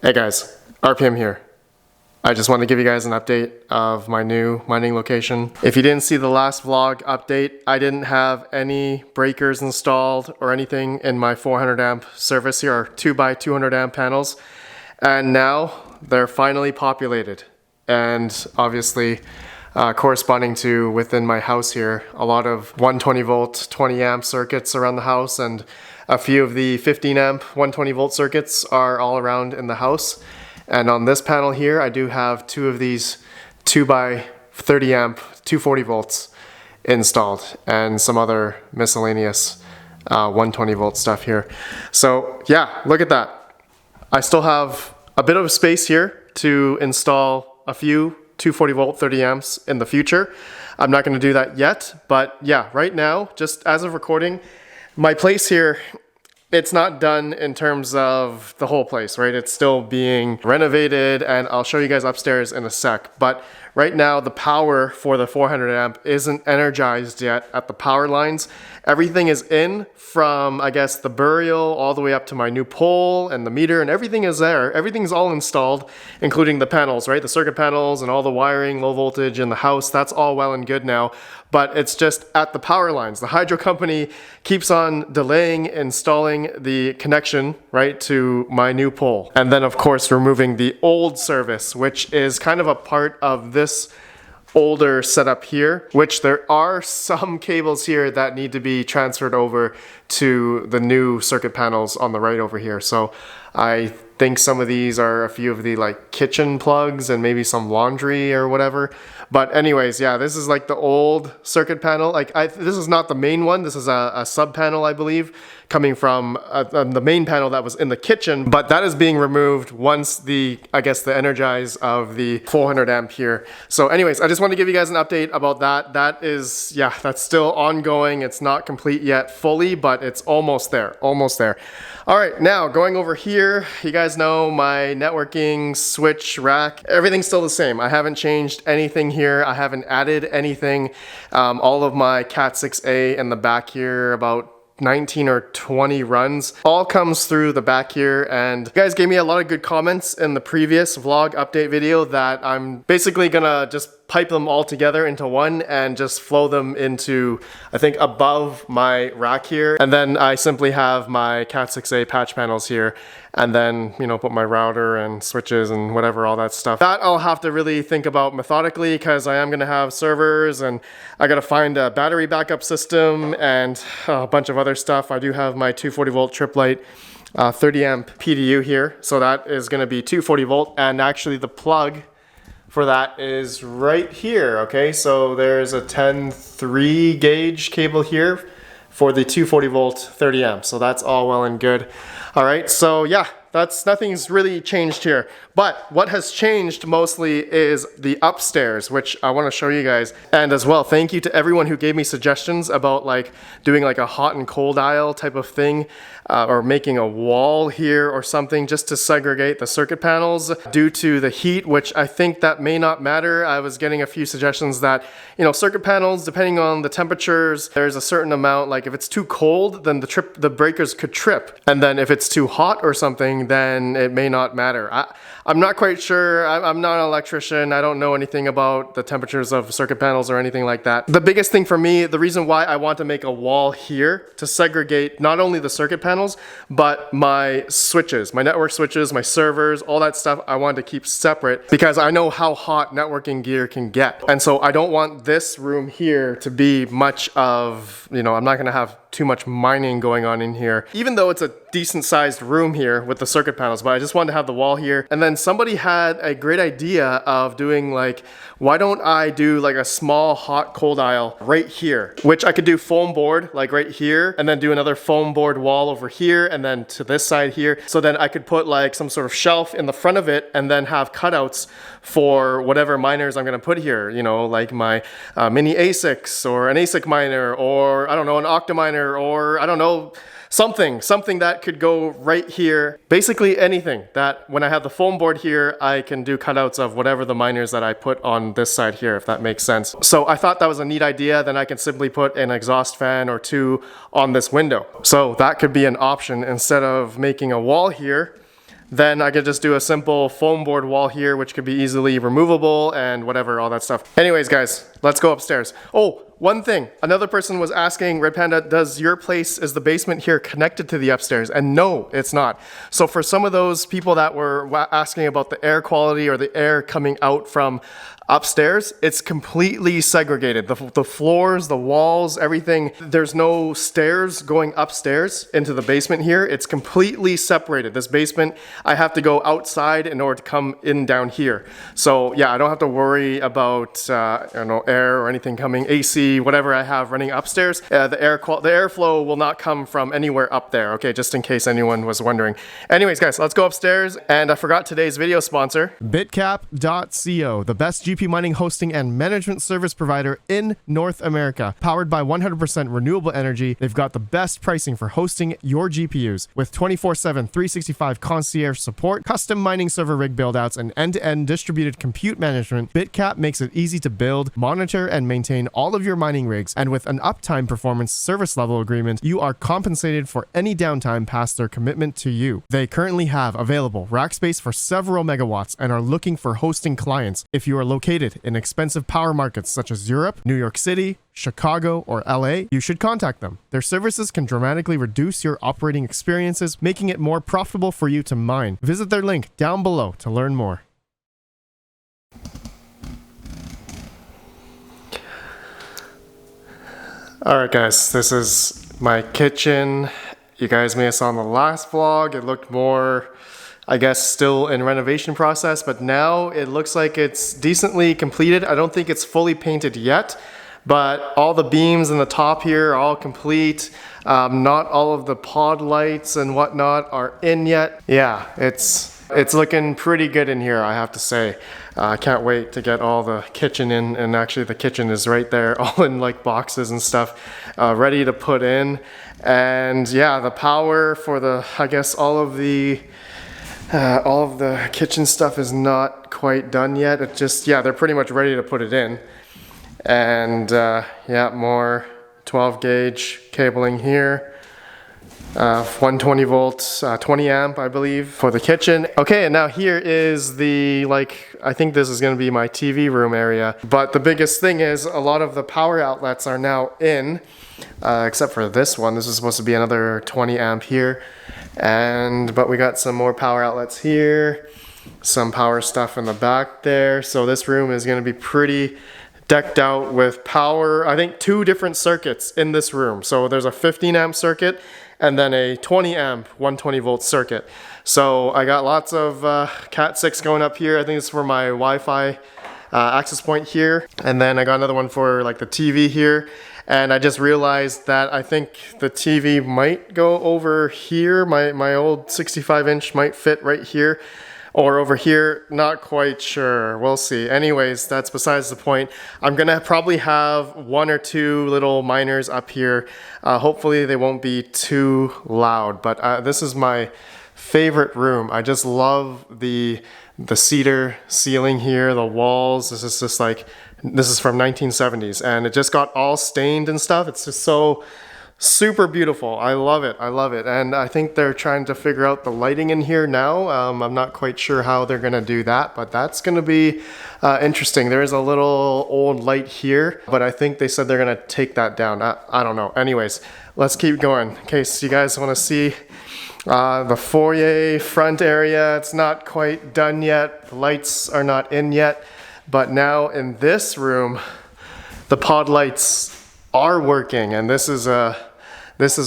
Hey guys, RPM here. I just want to give you guys an update of my new mining location. If you didn't see the last vlog update, I didn't have any breakers installed or anything in my 400 amp service here, or 2x200 amp panels. And now they're finally populated. And obviously, corresponding to within my house here, a lot of 120 volt, 20 amp circuits around the house, and a few of the 15 amp, 120 volt circuits are all around in the house. And on this panel here, I do have two of these 2x30 amp, 240 volts installed, and some other miscellaneous 120 volt stuff here. So yeah, look at that. I still have a bit of space here to install a few 240 volt 30 amps in the future. I'm not going to do that yet, but yeah, right now, just as of recording, my place here, it's not done in terms of the whole place, right? It's still being renovated, and I'll show you guys upstairs in a sec. But right now, the power for the 400 amp isn't energized yet at the power lines. Everything is in from, I guess, the burial all the way up to my new pole and the meter, and everything is there. Everything's all installed, including the panels, right? The circuit panels and all the wiring, low voltage in the house, that's all well and good now. But it's just at the power lines. The hydro company keeps on delaying installing the connection, right, to my new pole. And then, of course, removing the old service, which is kind of a part of this older setup here, which there are some cables here that need to be transferred over to the new circuit panels on the right over here. So I think some of these are a few of the like kitchen plugs and maybe some laundry or whatever. But anyways, yeah, this is like the old circuit panel. This is not the main one. This is a sub panel, I believe, coming from the main panel that was in the kitchen. But that is being removed once the energize of the 400 amp here. So anyways, I just want to give you guys an update about that. That's still ongoing. It's not complete yet fully, but it's almost there, almost there. All right, now going over here, you guys know my networking switch rack, everything's still the same. I haven't changed anything here. I haven't added anything. All of my Cat 6A in the back here, about 19 or 20 runs, all comes through the back here. And you guys gave me a lot of good comments in the previous vlog update video that I'm basically gonna just pipe them all together into one and just flow them into, I think, above my rack here. And then I simply have my Cat 6A patch panels here, and then, you know, put my router and switches and whatever, all that stuff. That I'll have to really think about methodically, because I am gonna have servers, and I gotta find a battery backup system and a bunch of other stuff. I do have my 240 volt trip light 30 amp PDU here, so that is gonna be 240 volt, and actually the plug for that is right here, okay? So there's a 10-3 gauge cable here for the 240 volt 30 amps. So that's all well and good. All right, so yeah, nothing's really changed here. But what has changed mostly is the upstairs, which I want to show you guys. And as well, thank you to everyone who gave me suggestions about like doing like a hot and cold aisle type of thing, or making a wall here or something just to segregate the circuit panels due to the heat, which I think that may not matter. I was getting a few suggestions that, you know, circuit panels, depending on the temperatures, there's a certain amount, like if it's too cold, then the breakers could trip. And then if it's too hot or something, then it may not matter. I'm not quite sure. I'm not an electrician. I don't know anything about the temperatures of circuit panels or anything like that. The biggest thing for me, the reason why I want to make a wall here to segregate not only the circuit panels, but my switches, my network switches, my servers, all that stuff, I want to keep separate because I know how hot networking gear can get. And so I don't want this room here to be much of, you know, I'm not going to have too much mining going on in here, even though it's a decent sized room here with the circuit panels, but I just wanted to have the wall here. And then somebody had a great idea of doing like, why don't I do like a small hot cold aisle right here, which I could do foam board like right here, and then do another foam board wall over here, and then to this side here. So then I could put like some sort of shelf in the front of it, and then have cutouts for whatever miners I'm gonna put here, you know, like my mini ASICs, or an ASIC miner, or I don't know, an Octaminer, or I don't know, something that could go right here. Basically anything that when I have the foam board here, I can do cutouts of whatever the miners that I put on this side here, if that makes sense. So I thought that was a neat idea. Then I can simply put an exhaust fan or two on this window. So that could be an option instead of making a wall here. then I could just do a simple foam board wall here, which could be easily removable and whatever, all that stuff. Anyways, guys, let's go upstairs. Oh, one thing. Another person was asking, Red Panda, is the basement here connected to the upstairs? And no, it's not. So for some of those people that were asking about the air quality or the air coming out from upstairs, it's completely segregated. The floors, the walls, everything. There's no stairs going upstairs into the basement here. It's completely separated. This basement, I have to go outside in order to come in down here. So yeah, I don't have to worry about air or anything coming, AC, whatever I have running upstairs. The airflow will not come from anywhere up there. Okay, just in case anyone was wondering. Anyways, guys, let's go upstairs. And I forgot today's video sponsor, Bitcap.co, the best GPU mining hosting and management service provider in North America. Powered by 100% renewable energy, they've got the best pricing for hosting your GPUs. With 24/7 365 concierge support, custom mining server rig buildouts, and end-to-end distributed compute management, Bitcap makes it easy to build, monitor, and maintain all of your mining rigs. And with an uptime performance service level agreement, you are compensated for any downtime past their commitment to you. They currently have available rack space for several megawatts and are looking for hosting clients. If you are located in expensive power markets such as Europe, New York City, Chicago, or LA, you should contact them. Their services can dramatically reduce your operating experiences, making it more profitable for you to mine. Visit their link down below to learn more. Alright guys, this is my kitchen. You guys may have saw in the last vlog, it looked more, I guess, still in renovation process, but now it looks like it's decently completed. I don't think it's fully painted yet, but all the beams in the top here are all complete. Not all of the pod lights and whatnot are in yet. Yeah, it's looking pretty good in here, I have to say. I can't wait to get all the kitchen in, and actually the kitchen is right there, all in like boxes and stuff, ready to put in. And yeah, the power for the, I guess all of the kitchen stuff is not quite done yet. It just, yeah, they're pretty much ready to put it in. And yeah, more 12 gauge cabling here. 120 volts, 20 amp, I believe, for the kitchen. Okay, and now here is the, I think this is gonna be my TV room area. But the biggest thing is a lot of the power outlets are now in, except for this one. This is supposed to be another 20 amp here. But we got some more power outlets here, some power stuff in the back there. So this room is gonna be pretty decked out with power. I think 2 different circuits in this room. So there's a 15 amp circuit and then a 20 amp 120 volt circuit. So I got lots of Cat 6 going up here. I think it's for my Wi-Fi access point here. And then I got another one for like the TV here. And I just realized that I think the TV might go over here. My old 65 inch might fit right here. Or over here, not quite sure. We'll see. Anyways, that's besides the point. I'm gonna probably have 1 or 2 little miners up here. Hopefully they won't be too loud, but this is my favorite room. I just love the cedar ceiling here, the walls. This is just like, this is from 1970s and it just got all stained and stuff. It's just so super beautiful. I love it. I love it. And I think they're trying to figure out the lighting in here now. I'm not quite sure how they're going to do that, but that's going to be interesting. There is a little old light here, but I think they said they're going to take that down. I don't know. Anyways, let's keep going in case you guys want to see the foyer front area. It's not quite done yet. The lights are not in yet, but now in this room, the pod lights are working, and this is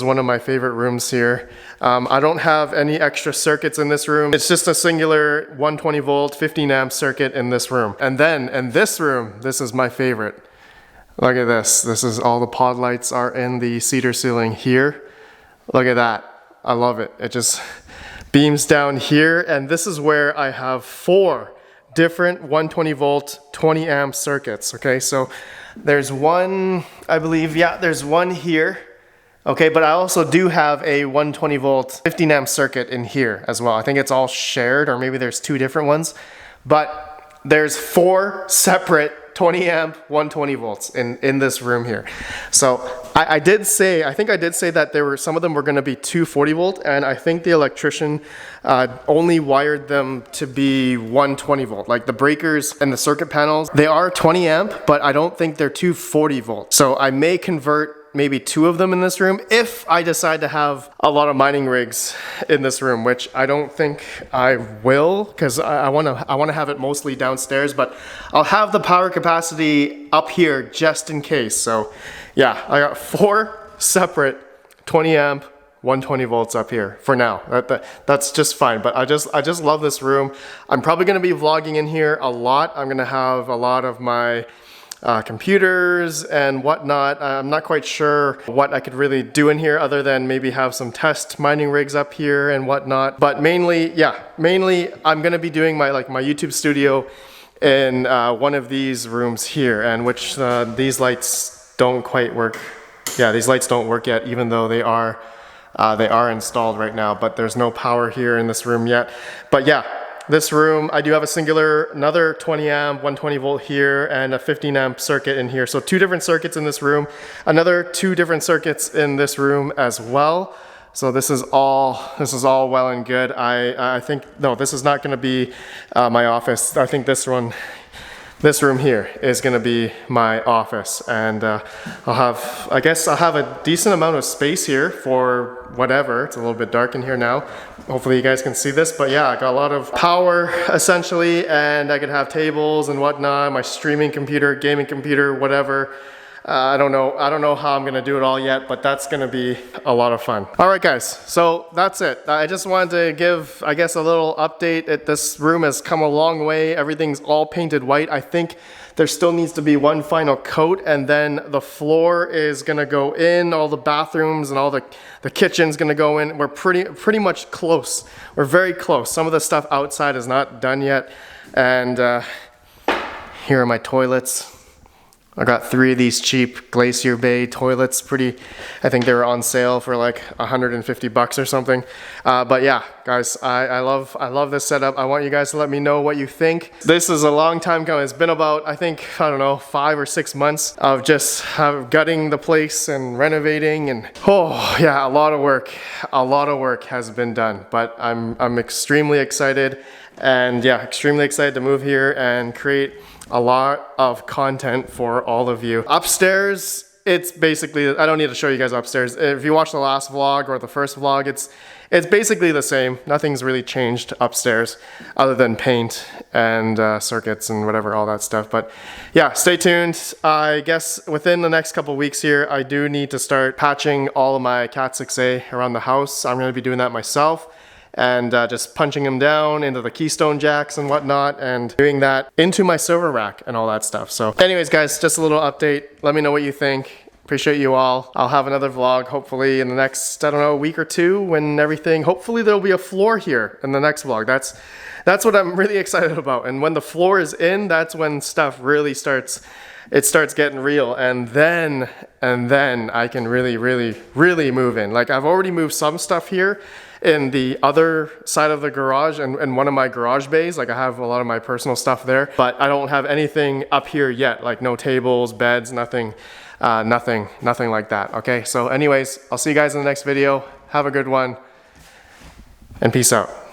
one of my favorite rooms here. I don't have any extra circuits in this room. It's just a singular 120 volt 15 amp circuit in this room. And then in this room, this is my favorite. Look at this. This is all the pod lights are in the cedar ceiling here. Look at that. I love it. It just beams down here, and this is where I have 4 different 120 volt 20 amp circuits. Okay, so there's one, I believe, yeah, there's one here. Okay, but I also do have a 120 volt 15 amp circuit in here as well. I think it's all shared, or maybe there's 2 different ones, but there's 4 separate 20 amp, 120 volts in this room here. So I think I did say that some of them were gonna be 240 volt, and I think the electrician only wired them to be 120 volt. Like the breakers and the circuit panels, they are 20 amp, but I don't think they're 240 volt. So I may convert maybe 2 of them in this room if I decide to have a lot of mining rigs in this room, which I don't think I will, because I want to have it mostly downstairs, but I'll have the power capacity up here just in case. So yeah, I got 4 separate 20 amp 120 volts up here for now. That's just fine, but I just love this room. I'm probably going to be vlogging in here a lot. I'm going to have a lot of my computers and whatnot. I'm not quite sure what I could really do in here other than maybe have some test mining rigs up here and whatnot. But mainly I'm gonna be doing my YouTube studio in one of these rooms here, and which these lights don't quite work. Yeah, these lights don't work yet, even though they are installed right now, but there's no power here in this room yet. But yeah, this room, I do have another 20 amp, 120 volt here, and a 15 amp circuit in here. So 2 different circuits in this room, another 2 different circuits in this room as well. So this is all well and good. I think, no, this is not gonna be my office. I think this room here is gonna be my office, and I guess I'll have a decent amount of space here for whatever. It's a little bit dark in here now. Hopefully you guys can see this, but yeah, I got a lot of power essentially, and I could have tables and whatnot, my streaming computer, gaming computer, whatever. I don't know how I'm gonna do it all yet, but that's gonna be a lot of fun. All right guys, so that's it. I just wanted to give, I guess, a little update. This room has come a long way. Everything's all painted white. I think there still needs to be one final coat, and then the floor is gonna go in, all the bathrooms and all the kitchen's gonna go in. We're pretty much close. We're very close. Some of the stuff outside is not done yet. And here are my toilets. I got 3 of these cheap Glacier Bay toilets. I think they were on sale for like 150 bucks or something. But yeah, guys, I love this setup. I want you guys to let me know what you think. This is a long time coming. It's been about, I don't know, 5 or 6 months of just gutting the place and renovating, and oh yeah, a lot of work has been done. But I'm extremely excited, and yeah, extremely excited to move here and create a lot of content for all of you. Upstairs, it's basically, I don't need to show you guys upstairs. If you watch the last vlog or the first vlog, it's basically the same. Nothing's really changed upstairs other than paint and circuits and whatever, all that stuff. But yeah, stay tuned. I guess within the next couple weeks here, I do need to start patching all of my Cat 6A around the house. I'm gonna be doing that myself, and just punching them down into the keystone jacks and whatnot, and doing that into my server rack and all that stuff. So anyways guys, just a little update. Let me know what you think. Appreciate you all. I'll have another vlog hopefully in the next, I don't know, week or 2 when everything, hopefully there'll be a floor here in the next vlog. That's what I'm really excited about. And when the floor is in, that's when stuff really starts getting real, and then I can really move in. Like, I've already moved some stuff here in the other side of the garage and one of my garage bays. Like, I have a lot of my personal stuff there, but I don't have anything up here yet, like no tables, beds, nothing like that. Okay, so anyways, I'll see you guys in the next video. Have a good one, and peace out.